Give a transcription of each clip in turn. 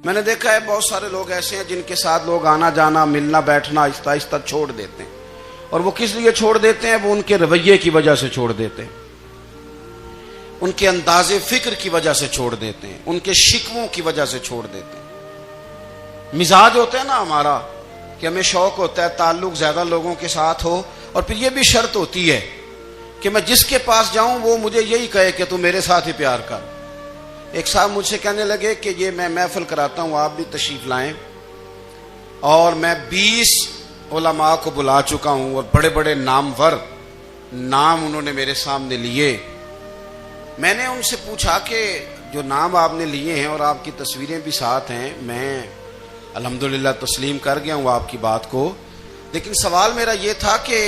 میں نے دیکھا ہے بہت سارے لوگ ایسے ہیں جن کے ساتھ لوگ آنا جانا ملنا بیٹھنا آہستہ آہستہ چھوڑ دیتے ہیں، اور وہ کس لیے چھوڑ دیتے ہیں؟ وہ ان کے رویے کی وجہ سے چھوڑ دیتے ہیں، ان کے انداز فکر کی وجہ سے چھوڑ دیتے ہیں، ان کے شکووں کی وجہ سے چھوڑ دیتے ہیں۔ مزاج ہوتا ہے نا ہمارا کہ ہمیں شوق ہوتا ہے تعلق زیادہ لوگوں کے ساتھ ہو، اور پھر یہ بھی شرط ہوتی ہے کہ میں جس کے پاس جاؤں وہ مجھے یہی کہے کہ تو میرے ساتھ ہی پیار کر۔ ایک صاحب مجھ سے کہنے لگے کہ یہ میں محفل کراتا ہوں، آپ بھی تشریف لائیں، اور میں 20 علماء کو بلا چکا ہوں اور بڑے بڑے نامور نام انہوں نے میرے سامنے لیے۔ میں نے ان سے پوچھا کہ جو نام آپ نے لیے ہیں اور آپ کی تصویریں بھی ساتھ ہیں، میں الحمدللہ تسلیم کر گیا ہوں آپ کی بات کو، لیکن سوال میرا یہ تھا کہ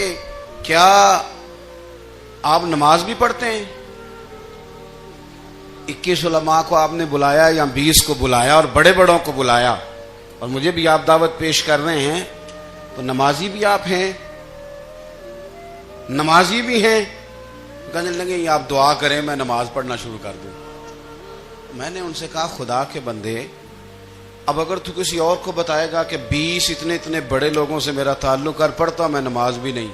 کیا آپ نماز بھی پڑھتے ہیں؟ 21 علماء کو آپ نے بلایا یا 20 کو بلایا اور بڑے بڑوں کو بلایا، اور مجھے بھی آپ دعوت پیش کر رہے ہیں، تو نمازی بھی آپ ہیں، نمازی بھی ہیں؟ کہنے لگے یہ آپ دعا کریں میں نماز پڑھنا شروع کر دوں۔ میں نے ان سے کہا خدا کے بندے، اب اگر تو کسی اور کو بتائے گا کہ 20 اتنے بڑے لوگوں سے میرا تعلق، اور پڑھتا میں نماز بھی نہیں،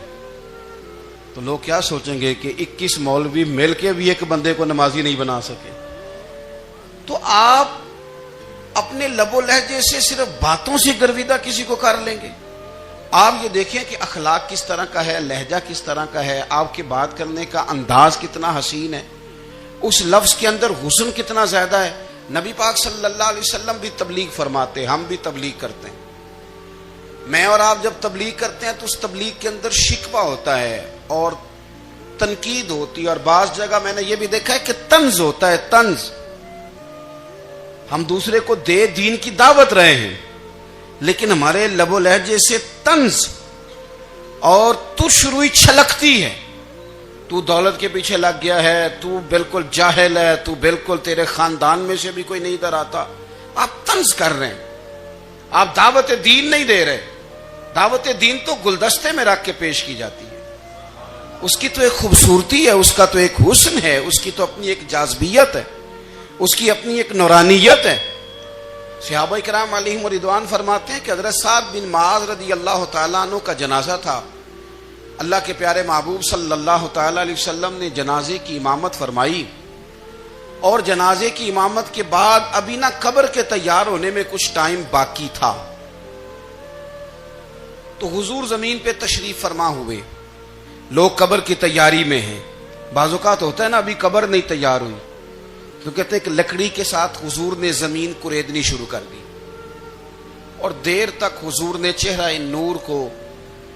تو لوگ کیا سوچیں گے کہ 21 مولوی مل کے بھی ایک بندے کو نمازی نہیں بنا سکے۔ تو آپ اپنے لب و لہجے سے صرف باتوں سے گرویدہ کسی کو کر لیں گے؟ آپ یہ دیکھیں کہ اخلاق کس طرح کا ہے، لہجہ کس طرح کا ہے، آپ کے بات کرنے کا انداز کتنا حسین ہے، اس لفظ کے اندر حسن کتنا زیادہ ہے۔ نبی پاک صلی اللہ علیہ وسلم بھی تبلیغ فرماتے، ہم بھی تبلیغ کرتے ہیں۔ میں اور آپ جب تبلیغ کرتے ہیں تو اس تبلیغ کے اندر شکوہ ہوتا ہے اور تنقید ہوتی ہے، اور بعض جگہ میں نے یہ بھی دیکھا ہے کہ طنز ہوتا ہے، طنز۔ ہم دوسرے کو دین کی دعوت رہے ہیں، لیکن ہمارے لب و لہجے سے طنز اور ترش روئی چھلکتی ہے۔ تو دولت کے پیچھے لگ گیا ہے، تو بالکل جاہل ہے، تو بالکل تیرے خاندان میں سے بھی کوئی نہیں ادھر آتا۔ آپ طنز کر رہے ہیں، آپ دعوت دین نہیں دے رہے۔ دعوت دین تو گلدستے میں رکھ کے پیش کی جاتی ہے، اس کی تو ایک خوبصورتی ہے، اس کا تو ایک حسن ہے، اس کی تو اپنی ایک جاذبیت ہے، اس کی اپنی ایک نورانیت ہے۔ صحابہ کرام علیہم رضوان فرماتے ہیں کہ حضرت سعد بن معاذ رضی اللہ تعالیٰ عنہ کا جنازہ تھا، اللہ کے پیارے محبوب صلی اللہ تعالیٰ علیہ وسلم نے جنازے کی امامت فرمائی، اور جنازے کی امامت کے بعد ابھی نہ قبر کے تیار ہونے میں کچھ ٹائم باقی تھا، تو حضور زمین پہ تشریف فرما ہوئے، لوگ قبر کی تیاری میں ہیں۔ بعض اوقات ہوتا ہے نا ابھی قبر نہیں تیار ہوئی، تو کہتے ہیں کہ لکڑی کے ساتھ حضور نے زمین کریدنی شروع کر دی، اور دیر تک حضور نے چہرہ نور کو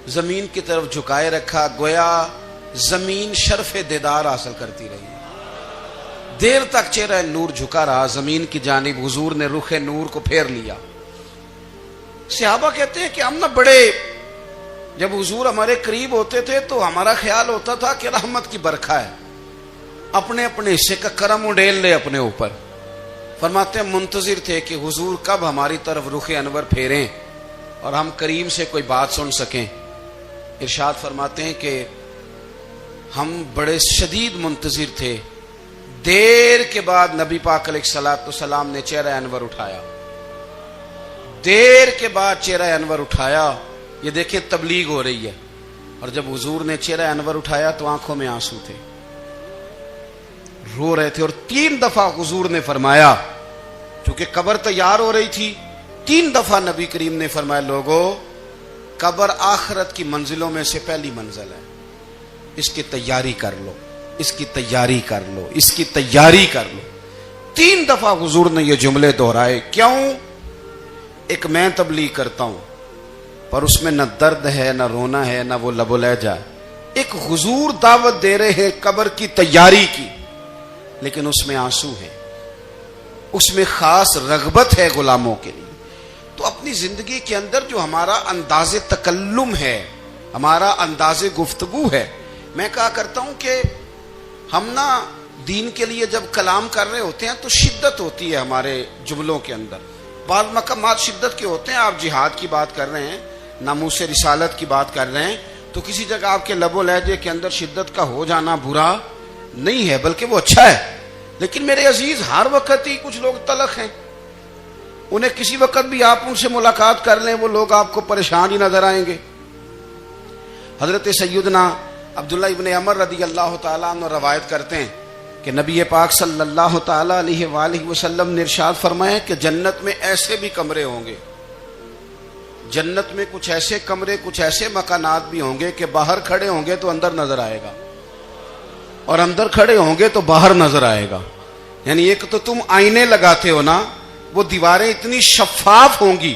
زمین کی طرف جھکائے رکھا، گویا زمین شرف دیدار حاصل کرتی رہی۔ دیر تک چہرہ نور جھکا رہا زمین کی جانب، حضور نے رخ نور کو پھیر لیا۔ صحابہ کہتے ہیں کہ ہم نہ بڑے، جب حضور ہمارے قریب ہوتے تھے تو ہمارا خیال ہوتا تھا کہ رحمت کی برکھا ہے، اپنے اپنے حصے کا کرم اڈیل لے اپنے اوپر۔ فرماتے ہیں منتظر تھے کہ حضور کب ہماری طرف رخ انور پھیریں اور ہم کریم سے کوئی بات سن سکیں۔ ارشاد فرماتے ہیں کہ ہم بڑے شدید منتظر تھے، دیر کے بعد نبی پاک علیہ الصلوۃ والسلام نے چہرہ انور اٹھایا، دیر کے بعد چہرہ انور اٹھایا۔ یہ دیکھیں تبلیغ ہو رہی ہے، اور جب حضور نے چہرہ انور اٹھایا تو آنکھوں میں آنسو تھے، رو رہے تھے، اور 3 دفعہ حضور نے فرمایا، چونکہ قبر تیار ہو رہی تھی، 3 دفعہ نبی کریم نے فرمایا لوگو قبر آخرت کی منزلوں میں سے پہلی منزل ہے، اس کی تیاری کر لو، اس کی تیاری کر لو، اس کی تیاری کر لو۔ 3 دفعہ حضور نے یہ جملے دہرائے۔ کیوں؟ ایک میں تبلیغ کرتا ہوں پر اس میں نہ درد ہے، نہ رونا ہے، نہ وہ لب و لہجہ۔ ایک حضور دعوت دے رہے ہیں قبر کی تیاری کی، لیکن اس میں آنسو ہے، اس میں خاص رغبت ہے غلاموں کے لیے۔ تو اپنی زندگی کے اندر جو ہمارا انداز تکلم ہے، ہمارا انداز گفتگو ہے، میں کہا کرتا ہوں کہ ہم نا دین کے لیے جب کلام کر رہے ہوتے ہیں تو شدت ہوتی ہے ہمارے جملوں کے اندر، بعض مقامات شدت کے ہوتے ہیں۔ آپ جہاد کی بات کر رہے ہیں، ناموس رسالت کی بات کر رہے ہیں، تو کسی جگہ آپ کے لب و لہجے کے اندر شدت کا ہو جانا برا نہیں ہے، بلکہ وہ اچھا ہے۔ لیکن میرے عزیز ہر وقت ہی کچھ لوگ تلخ ہیں، انہیں کسی وقت بھی آپ ان سے ملاقات کر لیں وہ لوگ آپ کو پریشان ہی نظر آئیں گے. حضرت سیدنا عبداللہ ابن عمر رضی اللہ تعالیٰ عنہ روایت کرتے ہیں کہ نبی پاک صلی اللہ تعالیٰ علیہ وآلہ وسلم نے ارشاد فرمایا کہ جنت میں ایسے بھی کمرے ہوں گے, جنت میں کچھ ایسے کمرے, کچھ ایسے مکانات بھی ہوں گے کہ باہر کھڑے ہوں گے تو اندر نظر آئے گا, اور اندر کھڑے ہوں گے تو باہر نظر آئے گا. یعنی ایک تو تم آئینے لگاتے ہو نا, وہ دیواریں اتنی شفاف ہوں گی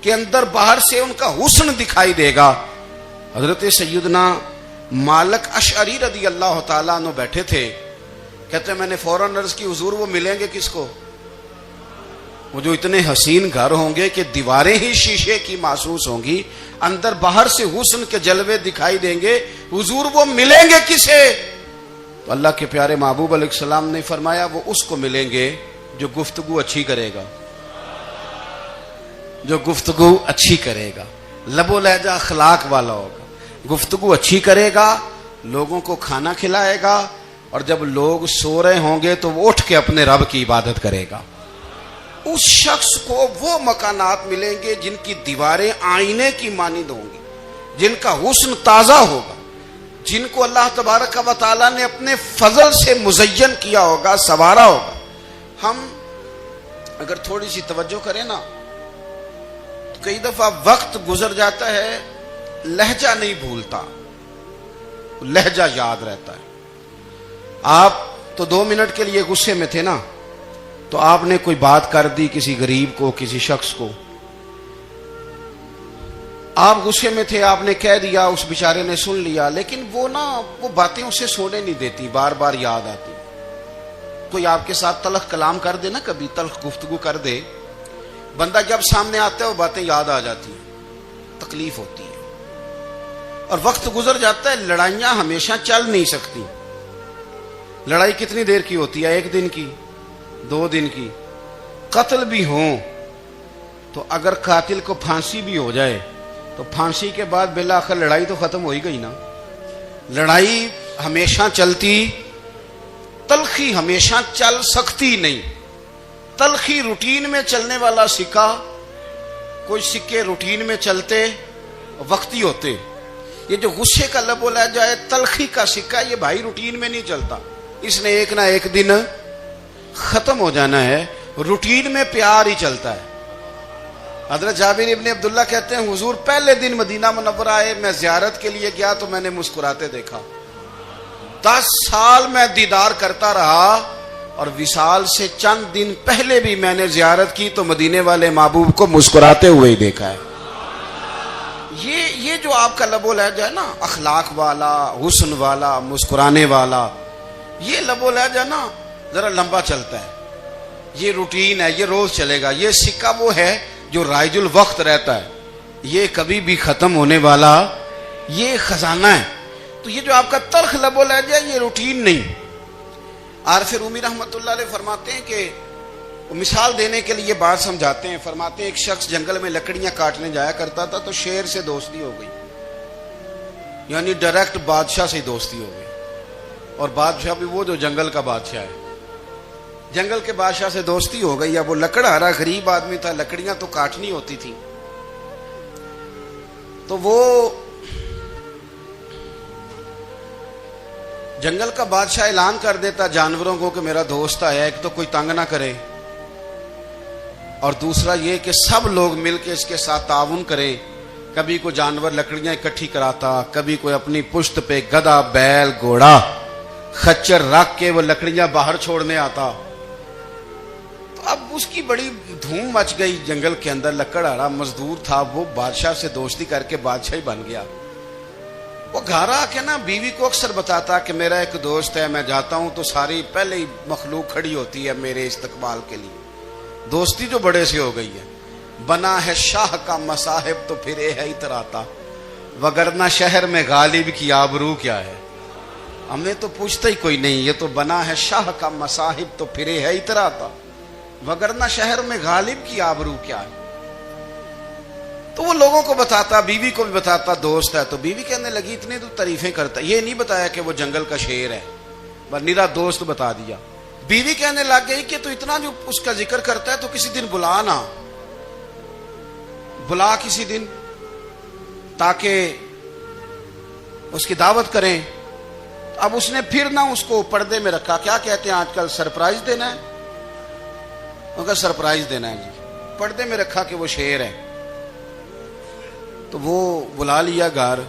کہ اندر باہر سے ان کا حسن دکھائی دے گا. حضرت سیدنا مالک اشعری رضی اللہ تعالیٰ عنہ بیٹھے تھے, کہتے ہیں میں نے فوراً عرض کی حضور وہ ملیں گے کس کو؟ وہ جو اتنے حسین گھر ہوں گے کہ دیواریں ہی شیشے کی محسوس ہوں گی, اندر باہر سے حسن کے جلوے دکھائی دیں گے, حضور وہ ملیں گے کسے؟ تو اللہ کے پیارے محبوب علیہ السلام نے فرمایا وہ اس کو ملیں گے جو گفتگو اچھی کرے گا, جو گفتگو اچھی کرے گا, لب و لہجہ اخلاق والا ہوگا, گفتگو اچھی کرے گا, لوگوں کو کھانا کھلائے گا, اور جب لوگ سو رہے ہوں گے تو وہ اٹھ کے اپنے رب کی عبادت کرے گا. اس شخص کو وہ مکانات ملیں گے جن کی دیواریں آئینے کی مانند ہوں گی, جن کا حسن تازہ ہوگا, جن کو اللہ تبارک و تعالیٰ نے اپنے فضل سے مزین کیا ہوگا, سنوارا ہوگا. ہم اگر تھوڑی سی توجہ کریں نا تو کئی دفعہ وقت گزر جاتا ہے, لہجہ نہیں بھولتا, لہجہ یاد رہتا ہے. آپ تو 2 منٹ کے لیے غصے میں تھے نا, تو آپ نے کوئی بات کر دی کسی غریب کو, کسی شخص کو, آپ غصے میں تھے, آپ نے کہہ دیا, اس بیچارے نے سن لیا, لیکن وہ باتیں اسے سونے نہیں دیتی, بار بار یاد آتی. کوئی آپ کے ساتھ تلخ کلام کر دے نا, کبھی تلخ گفتگو کر دے, بندہ جب سامنے آتا ہے وہ باتیں یاد آ جاتی ہیں, تکلیف ہوتی ہے. اور وقت گزر جاتا ہے, لڑائیاں ہمیشہ چل نہیں سکتی. لڑائی کتنی دیر کی ہوتی ہے؟ 1 دن کی, 2 دن کی. قتل بھی ہوں تو اگر قاتل کو پھانسی بھی ہو جائے تو پھانسی کے بعد بالآخر لڑائی تو ختم ہو ہی گئی نا. لڑائی ہمیشہ چلتی, تلخی ہمیشہ چل سکتی نہیں. تلخی روٹین میں چلنے والا سکہ, کوئی سکے روٹین میں چلتے وقتی ہوتے. یہ جو غصے کا لب و لہجہ ہے, تلخی کا سکہ, یہ بھائی روٹین میں نہیں چلتا, اس نے ایک نہ ایک دن ختم ہو جانا ہے. روٹین میں پیار ہی چلتا ہے. حضرت جابر ابن عبداللہ کہتے ہیں حضور پہلے دن مدینہ منورہ آئے, میں زیارت کے لیے گیا تو میں نے مسکراتے دیکھا. 10 سال میں دیدار کرتا رہا, اور وصال سے چند دن پہلے بھی میں نے زیارت کی تو مدینے والے محبوب کو مسکراتے ہوئے ہی دیکھا ہے. یہ جو آپ کا لب و لہجہ ہے نا, اخلاق والا, حسن والا, مسکرانے والا, یہ لب و لہجہ نا ذرا لمبا چلتا ہے. یہ روٹین ہے, یہ روز چلے گا. یہ سکہ وہ ہے جو رائج الوقت رہتا ہے, یہ کبھی بھی ختم ہونے والا یہ خزانہ ہے. تو یہ جو آپ کا تلخ لب و لہجہ ہے, یہ روٹین نہیں. عارف رومی رحمۃ اللہ علیہ فرماتے ہیں کہ وہ مثال دینے کے لیے بات سمجھاتے ہیں. فرماتے ہیں ایک شخص جنگل میں لکڑیاں کاٹنے جایا کرتا تھا تو شیر سے دوستی ہو گئی, یعنی ڈائریکٹ بادشاہ سے دوستی ہو گئی. اور بادشاہ بھی وہ جو جنگل کا بادشاہ ہے, جنگل کے بادشاہ سے دوستی ہو گئی. اب وہ لکڑہارا غریب آدمی تھا, لکڑیاں تو کاٹنی ہوتی تھی. تو وہ جنگل کا بادشاہ اعلان کر دیتا جانوروں کو کہ میرا دوست آیا, ایک تو کوئی تنگ نہ کرے, اور دوسرا یہ کہ سب لوگ مل کے اس کے ساتھ تعاون کریں. کبھی کوئی جانور لکڑیاں اکٹھی کراتا, کبھی کوئی اپنی پشت پہ گدھا, بیل, گھوڑا, خچر رکھ کے وہ لکڑیاں باہر چھوڑنے آتا. تو اب اس کی بڑی دھوم مچ گئی جنگل کے اندر. لکڑہارا مزدور تھا, وہ بادشاہ سے دوستی کر کے بادشاہ ہی بن گیا. وہ گھر آ کے نا بیوی کو اکثر بتاتا کہ میرا ایک دوست ہے, میں جاتا ہوں تو ساری پہلے ہی مخلوق کھڑی ہوتی ہے میرے استقبال کے لیے. دوستی جو بڑے سے ہو گئی ہے. بنا ہے شاہ کا مصاحب تو پھرے ہے اتراتا, وگرنہ شہر میں غالب کی آبرو کیا ہے. ہمیں تو پوچھتا ہی کوئی نہیں, یہ تو بنا ہے شاہ کا مصاحب تو پھرے ہے اتراتا, وگرنہ شہر میں غالب کی آبرو کیا ہے. تو وہ لوگوں کو بتاتا, بیوی کو بھی بتاتا دوست ہے. تو بیوی کہنے لگی اتنی تو تعریفیں کرتا, یہ نہیں بتایا کہ وہ جنگل کا شیر ہے, بس نیرا دوست بتا دیا. بیوی کہنے لگ گئی کہ تو اتنا جو اس کا ذکر کرتا ہے تو کسی دن بلا نا, بلا کسی دن تاکہ اس کی دعوت کریں. اب اس نے پھر نہ اس کو پردے میں رکھا. کیا کہتے ہیں آج کل؟ سرپرائز دینا ہے. ان کا سرپرائز دینا ہے جی. پردے میں رکھا کہ وہ شیر ہے. تو وہ بلا لیا گھر.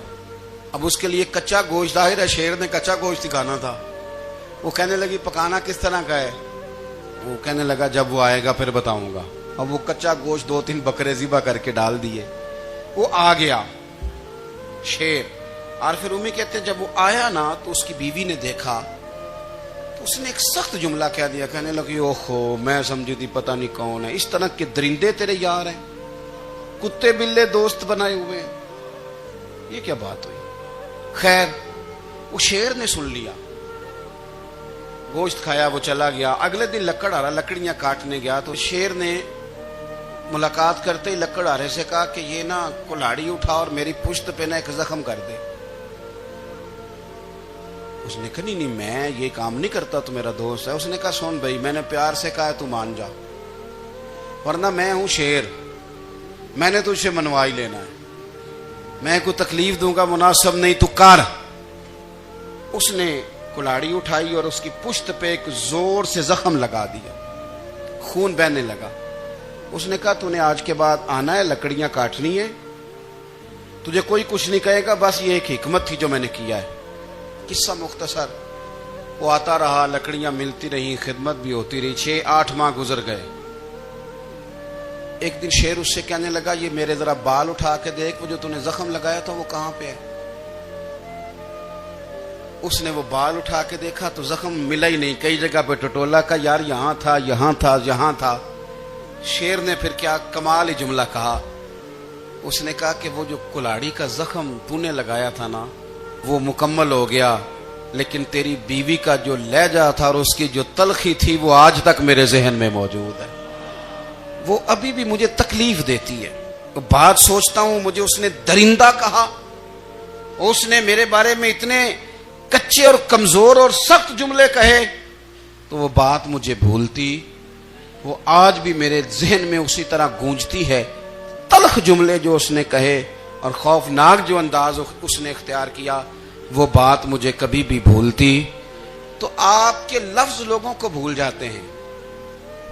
اب اس کے لیے کچا گوشت، ظاہر ہے شیر نے کچا گوشت دکھانا تھا. وہ کہنے لگی پکانا کس طرح کا ہے؟ وہ کہنے لگا جب وہ آئے گا پھر بتاؤں گا. اب وہ کچا گوشت 2-3 بکرے ذبح کر کے ڈال دیے. وہ آ گیا شیر. اور پھر امی کہتے ہیں جب وہ آیا نا تو اس کی بیوی نے دیکھا تو اس نے ایک سخت جملہ کہہ دیا. کہنے لگی اوہو میں سمجھی تھی پتہ نہیں کون ہے. اس طرح کے درندے تیرے یار ہیں، کتے بلے دوست بنائے ہوئے ہیں. یہ کیا بات ہوئی؟ خیر وہ شیر نے سن لیا، گوشت کھایا، وہ چلا گیا. اگلے دن لکڑ آ رہا، لکڑیاں کاٹنے گیا تو شیر نے ملاقات کرتے ہی لکڑ آرے سے کہا کہ یہ نا کلاڑی اٹھا اور میری پشت پہ نا ایک زخم کر دے. اس نے کہا نہیں میں یہ کام نہیں کرتا، تو میرا دوست ہے. اس نے کہا سن بھائی میں نے پیار سے کہا تو مان جا، ورنہ میں ہوں شیر، میں نے تجھ سے منوا ہی لینا ہے. میں کوئی تکلیف دوں گا مناسب نہیں، تو کر. اس نے کلاڑی اٹھائی اور اس کی پشت پہ ایک زور سے زخم لگا دیا، خون بہنے لگا. اس نے کہا تو نے آج کے بعد آنا ہے، لکڑیاں کاٹنی ہے، تجھے کوئی کچھ نہیں کہے گا، بس یہ ایک حکمت تھی جو میں نے کیا ہے. قصہ مختصر. وہ آتا رہا، لکڑیاں ملتی رہی، خدمت بھی ہوتی رہی. 6-8 ماہ گزر گئے. ایک دن شیر اس سے کہنے لگا یہ میرے ذرا بال اٹھا کے دیکھ، وہ جو تو نے زخم لگایا تھا وہ کہاں پہ ہے. اس نے وہ بال اٹھا کے دیکھا تو زخم ملا ہی نہیں. کئی جگہ پہ ٹٹولا کا یار یہاں تھا یہاں تھا یہاں تھا. شیر نے پھر کیا کمال جملہ کہا. اس نے کہا کہ وہ جو کلاڑی کا زخم تو نے لگایا تھا نا وہ مکمل ہو گیا، لیکن تیری بیوی کا جو لہجہ تھا اور اس کی جو تلخی تھی وہ آج تک میرے ذہن میں موجود ہے. وہ ابھی بھی مجھے تکلیف دیتی ہے. بات سوچتا ہوں مجھے اس نے درندہ کہا، اس نے میرے بارے میں اتنے کچے اور کمزور اور سخت جملے کہے، تو وہ بات مجھے بھولتی. وہ آج بھی میرے ذہن میں اسی طرح گونجتی ہے. تلخ جملے جو اس نے کہے اور خوفناک جو انداز اس نے اختیار کیا، وہ بات مجھے کبھی بھی بھولتی. تو آپ کے لفظ لوگوں کو بھول جاتے ہیں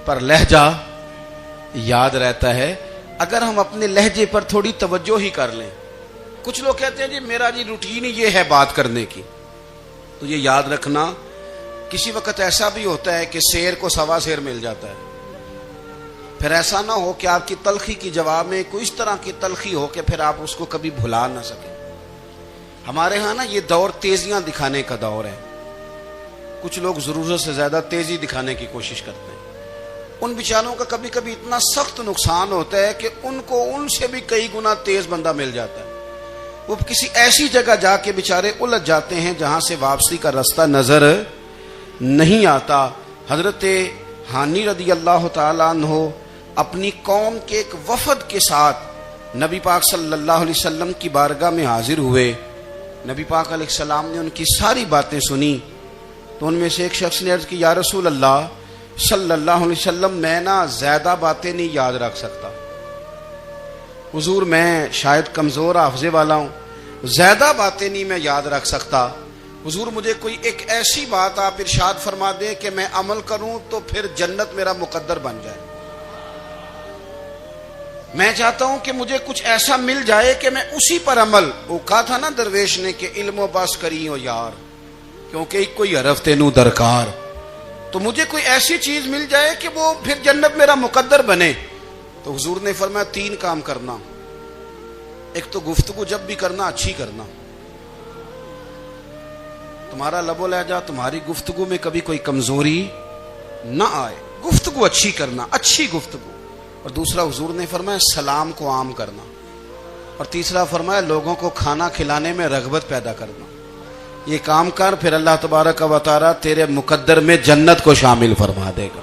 پر لہجہ یاد رہتا ہے اگر ہم اپنے لہجے پر تھوڑی توجہ ہی کر لیں. کچھ لوگ کہتے ہیں جی میرا جی روٹین ہی یہ ہے بات کرنے کی. تو یہ یاد رکھنا کسی وقت ایسا بھی ہوتا ہے کہ شیر کو سوا شیر مل جاتا ہے. پھر ایسا نہ ہو کہ آپ کی تلخی کی جواب میں کوئی اس طرح کی تلخی ہو کہ پھر آپ اس کو کبھی بھلا نہ سکیں. ہمارے ہاں نا یہ دور تیزیاں دکھانے کا دور ہے. کچھ لوگ ضرورت سے زیادہ تیزی دکھانے کی کوشش کرتے ہیں. ان بیچاروں کا کبھی کبھی اتنا سخت نقصان ہوتا ہے کہ ان کو ان سے بھی کئی گنا تیز بندہ مل جاتا ہے. وہ کسی ایسی جگہ جا کے بیچارے الجھ جاتے ہیں جہاں سے واپسی کا راستہ نظر نہیں آتا. حضرت ہانی رضی اللہ تعالیٰ عنہ اپنی قوم کے ایک وفد کے ساتھ نبی پاک صلی اللہ علیہ وسلم کی بارگاہ میں حاضر ہوئے. نبی پاک علیہ السلام نے ان کی ساری باتیں سنی. تو ان میں سے ایک شخص نے عرض کی یا رسول اللہ صلی اللہ علیہ وسلم میں نا زیادہ باتیں نہیں یاد رکھ سکتا. حضور میں شاید کمزور حافظے والا ہوں، زیادہ باتیں نہیں میں یاد رکھ سکتا. حضور مجھے کوئی ایک ایسی بات آپ ارشاد فرما دیں کہ میں عمل کروں تو پھر جنت میرا مقدر بن جائے. میں چاہتا ہوں کہ مجھے کچھ ایسا مل جائے کہ میں اسی پر عمل. وہ کہا تھا نا درویش نے کہ علم و بس کری ہو یار کیونکہ ایک کوئی حرف تینوں درکار. تو مجھے کوئی ایسی چیز مل جائے کہ وہ پھر جنت میرا مقدر بنے. تو حضور نے فرمایا 3 کام کرنا. ایک تو گفتگو جب بھی کرنا اچھی کرنا. تمہارا لب و لہجہ تمہاری گفتگو میں کبھی کوئی کمزوری نہ آئے. گفتگو اچھی کرنا، اچھی گفتگو. اور دوسرا حضور نے فرمایا سلام کو عام کرنا. اور تیسرا فرمایا لوگوں کو کھانا کھلانے میں رغبت پیدا کرنا. یہ کام کر پھر اللہ تبارک و تعالی تیرے مقدر میں جنت کو شامل فرما دے گا.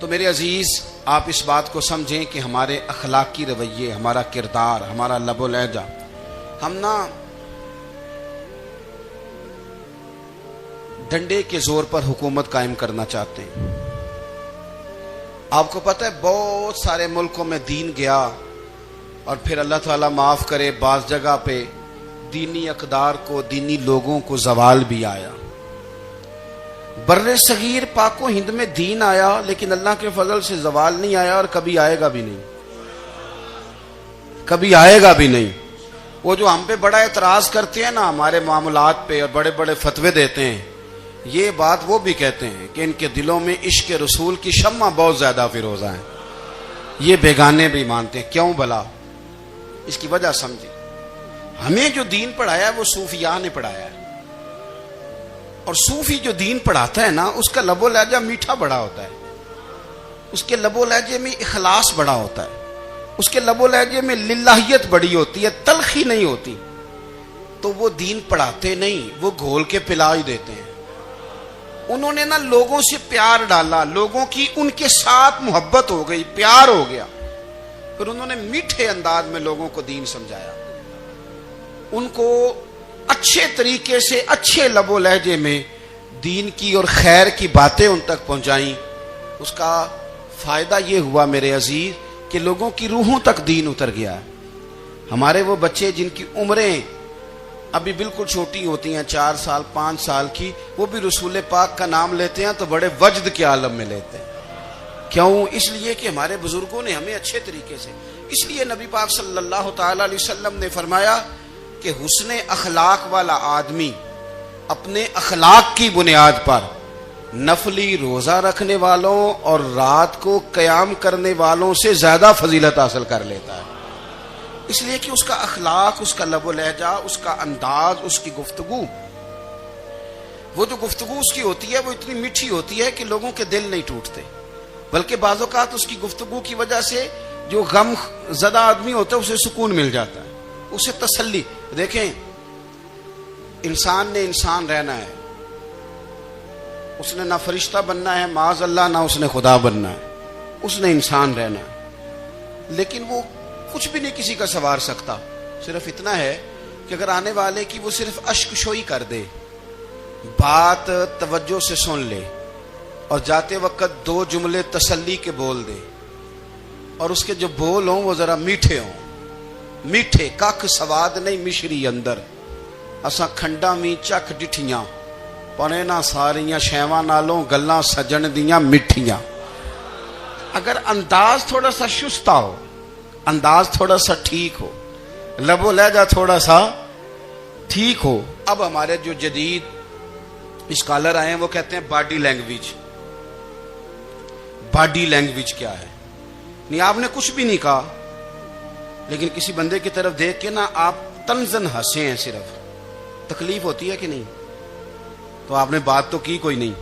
تو میرے عزیز آپ اس بات کو سمجھیں کہ ہمارے اخلاقی رویے، ہمارا کردار، ہمارا لب و لہجہ، ہم نا ڈنڈے کے زور پر حکومت قائم کرنا چاہتے ہیں. آپ کو پتہ ہے بہت سارے ملکوں میں دین گیا اور پھر اللہ تعالیٰ معاف کرے بعض جگہ پہ دینی اقدار کو، دینی لوگوں کو زوال بھی آیا۔ بر صغیر پاک و ہند میں دین آیا لیکن اللہ کے فضل سے زوال نہیں آیا اور کبھی آئے گا بھی نہیں، کبھی آئے گا بھی نہیں۔ وہ جو ہم پہ بڑا اعتراض کرتے ہیں نا ہمارے معاملات پہ اور بڑے بڑے فتوے دیتے ہیں، یہ بات وہ بھی کہتے ہیں کہ ان کے دلوں میں عشق رسول کی شمع بہت زیادہ فیروزہ ہیں، یہ بیگانے بھی مانتے ہیں۔ کیوں بھلا؟ اس کی وجہ سمجھیں، ہمیں جو دین پڑھایا ہے وہ صوفیاء نے پڑھایا ہے، اور صوفی جو دین پڑھاتا ہے نا اس کا لب و لہجہ میٹھا بڑا ہوتا ہے، اس کے لب و لہجے میں اخلاص بڑا ہوتا ہے، اس کے لب و لہجے میں للہیت بڑی ہوتی ہے، تلخی نہیں ہوتی۔ تو وہ دین پڑھاتے نہیں، وہ گھول کے پلا ہی دیتے ہیں۔ انہوں نے نا لوگوں سے پیار ڈالا، لوگوں کی ان کے ساتھ محبت ہو گئی، پیار ہو گیا، پھر انہوں نے میٹھے انداز میں لوگوں کو دین سمجھایا، ان کو اچھے طریقے سے اچھے لب و لہجے میں دین کی اور خیر کی باتیں ان تک پہنچائیں۔ اس کا فائدہ یہ ہوا میرے عزیز کہ لوگوں کی روحوں تک دین اتر گیا ہے۔ ہمارے وہ بچے جن کی عمریں ابھی بالکل چھوٹی ہوتی ہیں، 4 سال 5 سال کی، وہ بھی رسول پاک کا نام لیتے ہیں تو بڑے وجد کے عالم میں لیتے ہیں۔ کیوں؟ اس لیے کہ ہمارے بزرگوں نے ہمیں اچھے طریقے سے، اس لیے نبی پاک صلی اللہ تعالی علیہ وسلم نے فرمایا کہ حسن اخلاق والا آدمی اپنے اخلاق کی بنیاد پر نفلی روزہ رکھنے والوں اور رات کو قیام کرنے والوں سے زیادہ فضیلت حاصل کر لیتا ہے، اس لیے کہ اس کا اخلاق، اس کا لب و لہجہ، اس کا انداز، اس کی گفتگو، وہ جو گفتگو اس کی ہوتی ہے وہ اتنی میٹھی ہوتی ہے کہ لوگوں کے دل نہیں ٹوٹتے، بلکہ بعض اوقات اس کی گفتگو کی وجہ سے جو غم زدہ آدمی ہوتا ہے اسے سکون مل جاتا ہے، اسے تسلی۔ دیکھیں، انسان نے انسان رہنا ہے، اس نے نہ فرشتہ بننا ہے معاذ اللہ، نہ اس نے خدا بننا ہے، اس نے انسان رہنا ہے، لیکن وہ کچھ بھی نہیں کسی کا سنوار سکتا، صرف اتنا ہے کہ اگر آنے والے کی وہ صرف اشک شوئی کر دے، بات توجہ سے سن لے اور جاتے وقت 2 جملے تسلی کے بول دے، اور اس کے جو بول ہوں وہ ذرا میٹھے ہوں، میٹھے، کک سواد نہیں مشری اندر، اساں کھنڈا می چک ڈٹھیاں پنے نہ ساریاں شیواں نالوں گلاں سجن دیاں مٹھیاں۔ اگر انداز تھوڑا سا شستہ ہو، انداز تھوڑا سا ٹھیک ہو، لب و لہجہ تھوڑا سا ٹھیک ہو۔ اب ہمارے جو جدید اسکالر آئے ہیں وہ کہتے ہیں باڈی لینگویج۔ باڈی لینگویج کیا ہے؟ نہیں، آپ نے کچھ بھی نہیں کہا لیکن کسی بندے کی طرف دیکھ کے نا آپ تنزن ہنسے ہیں، صرف تکلیف ہوتی ہے کہ نہیں؟ تو آپ نے بات تو کی کوئی نہیں،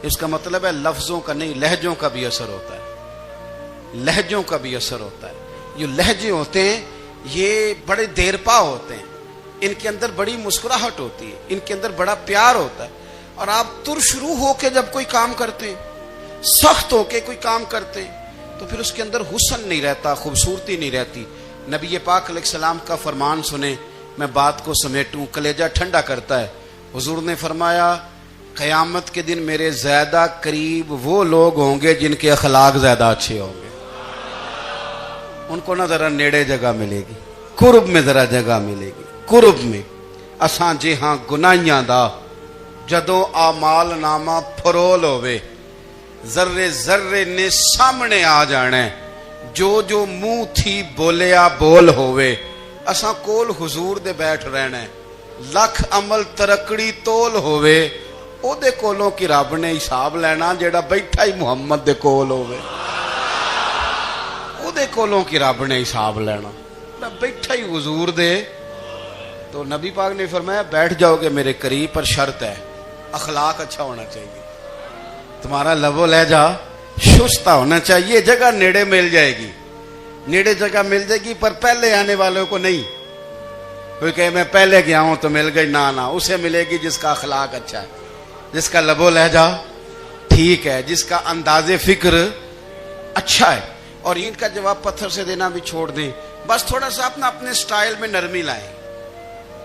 اس کا مطلب ہے لفظوں کا نہیں، لہجوں کا بھی اثر ہوتا ہے، لہجوں کا بھی اثر ہوتا ہے۔ جو لہجے ہوتے ہیں یہ بڑے دیر پا ہوتے ہیں، ان کے اندر بڑی مسکراہٹ ہوتی ہے، ان کے اندر بڑا پیار ہوتا ہے، اور آپ ترشروح ہو کے جب کوئی کام کرتے ہیں، سخت ہو کے کوئی کام کرتے ہیں، تو پھر اس کے اندر حسن نہیں رہتا، خوبصورتی نہیں رہتی۔ نبی پاک علیہ السلام کا فرمان سنیں، میں بات کو سمیٹوں، کلیجہ ٹھنڈا کرتا ہے۔ حضور نے فرمایا قیامت کے دن میرے زیادہ قریب وہ لوگ ہوں گے جن کے اخلاق زیادہ اچھے ہوں گے، ان کو نہ ذرا نیڑے جگہ ملے گی، قرب میں ذرا جگہ ملے گی، قرب میں۔ اساں جے ہاں گناہیاں دا جدوں اعمال نامہ پھرول ہوئے، ذرے ذرے نے سامنے آ جانا ہے، جو جو منہ تھی بولیا بول ہوئے، اساں کول حضور دے بیٹھ رہنا ہے، لکھ عمل ترکڑی تول ہوئے، او دے کولوں کی رب نے حساب لینا جیڑا بیٹھا ہی محمد دے کول ہوئے، او دے کولوں کی رب نے حساب لینا، بیٹھا ہی حضور دے۔ تو نبی پاک نے فرمایا بیٹھ جاؤ گے میرے قریب، پر شرط ہے اخلاق اچھا ہونا چاہیے، تمہارا لب و لہجہ شستہ ہونا چاہیے، جگہ نیڑے مل جائے گی، نیڑے جگہ مل جائے گی، پر پہلے آنے والوں کو نہیں۔ کوئی کہے میں پہلے گیا ہوں تو مل گئی، نہ اسے ملے گی جس کا اخلاق اچھا ہے، جس کا لب و لہجہ ٹھیک ہے، جس کا انداز فکر اچھا ہے۔ اور ان کا جواب پتھر سے دینا بھی چھوڑ دیں، بس تھوڑا سا اپنے سٹائل میں نرمی لائیں،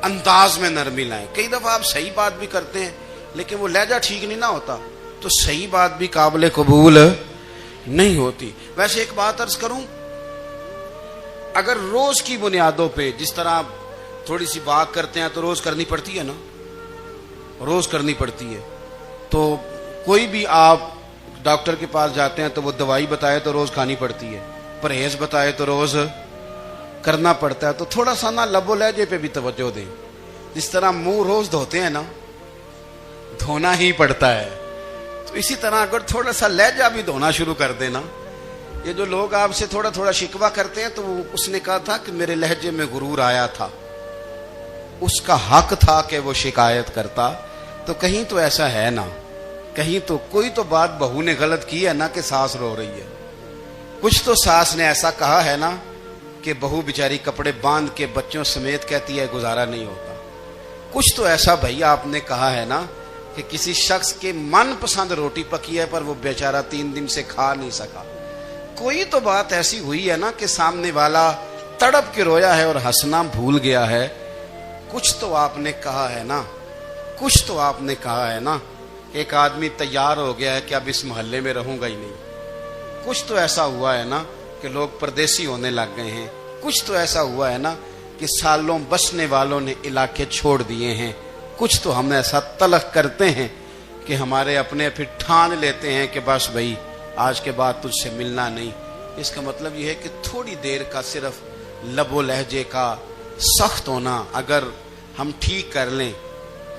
انداز میں نرمی لائیں۔ کئی دفعہ آپ صحیح بات بھی کرتے ہیں لیکن وہ لہجہ ٹھیک نہیں نہ ہوتا، تو صحیح بات بھی قابل قبول نہیں ہوتی. ویسے ایک بات عرض کروں, اگر روز کی بنیادوں پہ جس طرح تھوڑی سی واک کرتے ہیں تو روز کرنی پڑتی ہے نا, روز کرنی پڑتی ہے. تو کوئی بھی آپ ڈاکٹر کے پاس جاتے ہیں تو وہ دوائی بتائے تو روز کھانی پڑتی ہے, پرہیز بتائے تو روز کرنا پڑتا ہے. تو تھوڑا سا نا لب و لہجے پہ بھی توجہ دیں. جس طرح منہ روز دھوتے ہیں نا, دھونا ہی پڑتا ہے, تو اسی طرح اگر تھوڑا سا لہجہ بھی دھونا شروع کر دینا. یہ جو لوگ آپ سے تھوڑا تھوڑا شکوہ کرتے ہیں, تو اس نے کہا تھا کہ میرے لہجے میں غرور آیا تھا, اس کا حق تھا کہ وہ شکایت کرتا. تو کہیں تو ایسا ہے نا, کہیں تو کوئی تو بات بہو نے غلط کی ہے نا کہ ساس رو رہی ہے. کچھ تو ساس نے ایسا کہا ہے نا کہ بہو بیچاری کپڑے باندھ کے بچوں سمیت کہتی ہے گزارا نہیں ہوتا. کچھ تو ایسا بھائی آپ نے کہا ہے نا کہ کسی شخص کے من پسند روٹی پکی ہے پر وہ بیچارہ 3 دن سے کھا نہیں سکا. کوئی تو بات ایسی ہوئی ہے نا کہ سامنے والا تڑپ کے رویا ہے اور ہنسنا بھول گیا ہے. کچھ تو آپ نے کہا ہے نا, کچھ تو آپ نے کہا ہے نا. ایک آدمی تیار ہو گیا ہے کہ اب اس محلے میں رہوں گا ہی نہیں. کچھ تو ایسا ہوا ہے نا کہ لوگ پردیسی ہونے لگ گئے ہیں. کچھ تو ایسا ہوا ہے نا کہ سالوں بسنے والوں نے علاقے چھوڑ دیے ہیں. کچھ تو ہم ایسا تلخ کرتے ہیں کہ ہمارے اپنے پھر ٹھان لیتے ہیں کہ بس بھائی آج کے بعد تجھ سے ملنا نہیں. اس کا مطلب یہ ہے کہ تھوڑی دیر کا صرف لب و لہجے کا سخت ہونا اگر ہم ٹھیک کر لیں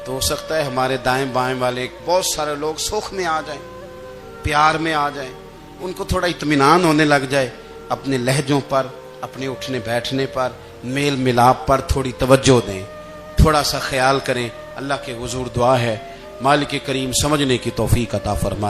تو ہو سکتا ہے ہمارے دائیں بائیں والے بہت سارے لوگ سوکھ میں آ جائیں, پیار میں آ جائیں, ان کو تھوڑا اطمینان ہونے لگ جائے. اپنے لہجوں پر, اپنے اٹھنے بیٹھنے پر, میل ملاپ پر تھوڑی توجہ دیں, تھوڑا سا خیال کریں. اللہ کے حضور دعا ہے مالک کریم سمجھنے کی توفیق عطا فرمائے.